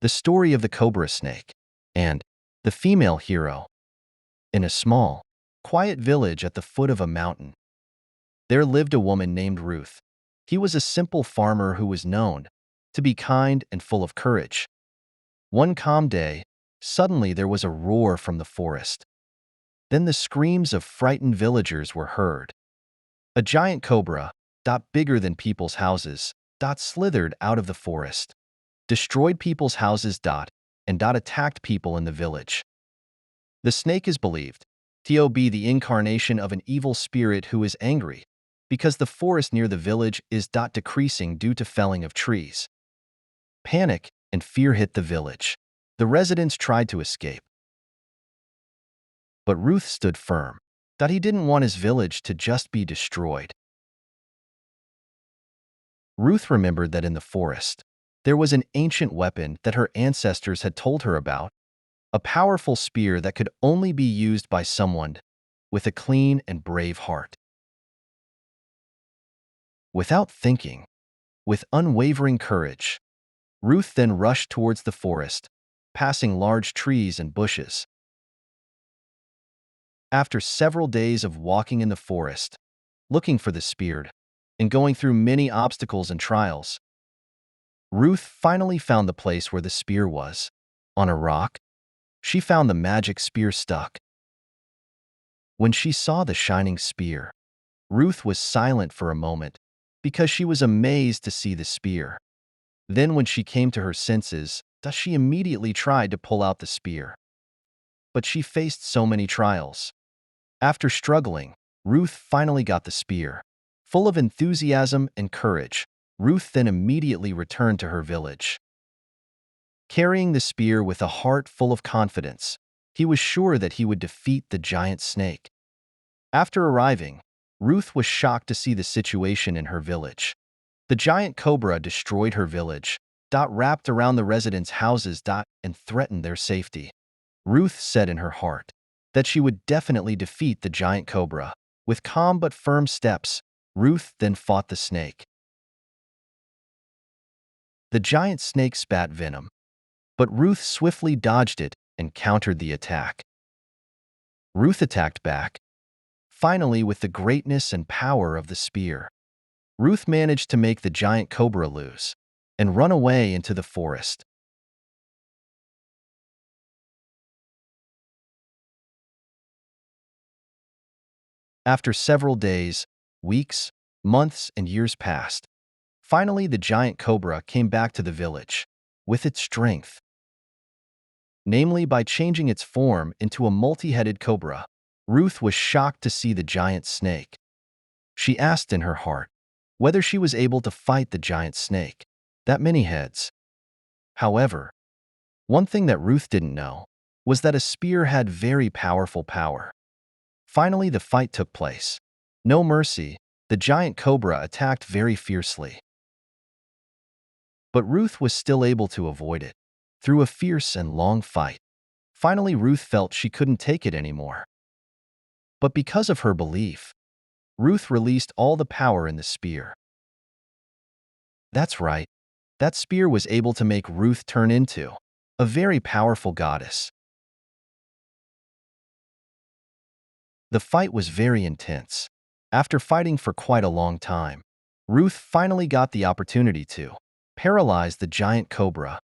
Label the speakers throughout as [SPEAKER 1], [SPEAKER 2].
[SPEAKER 1] The story of the cobra snake and the female hero. In a small, quiet village at the foot of a mountain, there lived a woman named Ruth. He was a simple farmer who was known to be kind and full of courage. One calm day, suddenly there was a roar from the forest. Then the screams of frightened villagers were heard. A giant cobra, bigger than people's houses, slithered out of the forest, destroyed people's houses, and attacked people in the village. The snake is believed to be the incarnation of an evil spirit who is angry because the forest near the village is decreasing due to felling of trees. Panic and fear hit the village. The residents tried to escape, but Ruth stood firm that he didn't want his village to just be destroyed. Ruth remembered that in the forest, there was an ancient weapon that her ancestors had told her about, a powerful spear that could only be used by someone with a clean and brave heart. Without thinking, with unwavering courage, Ruth then rushed towards the forest, passing large trees and bushes. After several days of walking in the forest, looking for the spear, and going through many obstacles and trials, Ruth finally found the place where the spear was. On a rock, she found the magic spear stuck. When she saw the shining spear, Ruth was silent for a moment because she was amazed to see the spear. Then when she came to her senses, she immediately tried to pull out the spear. But she faced so many trials. After struggling, Ruth finally got the spear. Full of enthusiasm and courage, Ruth then immediately returned to her village. Carrying the spear with a heart full of confidence, he was sure that he would defeat the giant snake. After arriving, Ruth was shocked to see the situation in her village. The giant cobra destroyed her village, wrapped around the residents' houses, and threatened their safety. Ruth said in her heart that she would definitely defeat the giant cobra. With calm but firm steps, Ruth then fought the snake. The giant snake spat venom, but Ruth swiftly dodged it and countered the attack. Ruth attacked back, finally with the greatness and power of the spear. Ruth managed to make the giant cobra lose and run away into the forest. After several days, weeks, months, and years passed. Finally, the giant cobra came back to the village with its strength, namely by changing its form into a multi-headed cobra. Ruth was shocked to see the giant snake. She asked in her heart whether she was able to fight the giant snake, that many heads. However, one thing that Ruth didn't know was that a spear had very powerful power. Finally, the fight took place. No mercy, the giant cobra attacked very fiercely. But Ruth was still able to avoid it through a fierce and long fight. Finally, Ruth felt she couldn't take it anymore. But because of her belief, Ruth released all the power in the spear. That's right, that spear was able to make Ruth turn into a very powerful goddess. The fight was very intense. After fighting for quite a long time, Ruth finally got the opportunity to paralyze the giant cobra.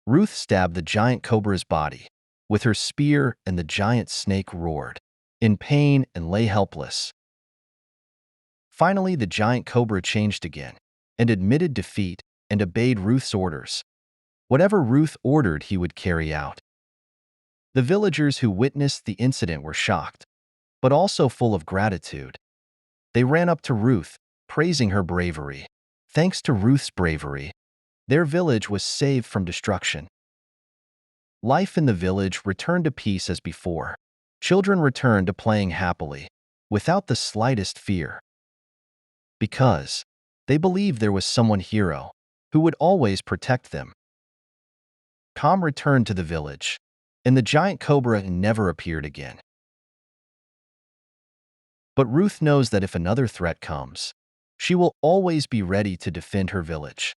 [SPEAKER 1] Ruth stabbed the giant cobra's body with her spear, and the giant snake roared in pain and lay helpless. Finally, the giant cobra changed again and admitted defeat and obeyed Ruth's orders. Whatever Ruth ordered, he would carry out. The villagers who witnessed the incident were shocked, but also full of gratitude. They ran up to Ruth, praising her bravery. Thanks to Ruth's bravery, their village was saved from destruction. Life in the village returned to peace as before. Children returned to playing happily, without the slightest fear, because they believed there was someone hero who would always protect them. Calm returned to the village, and the giant cobra never appeared again. But Ruth knows that if another threat comes, she will always be ready to defend her village.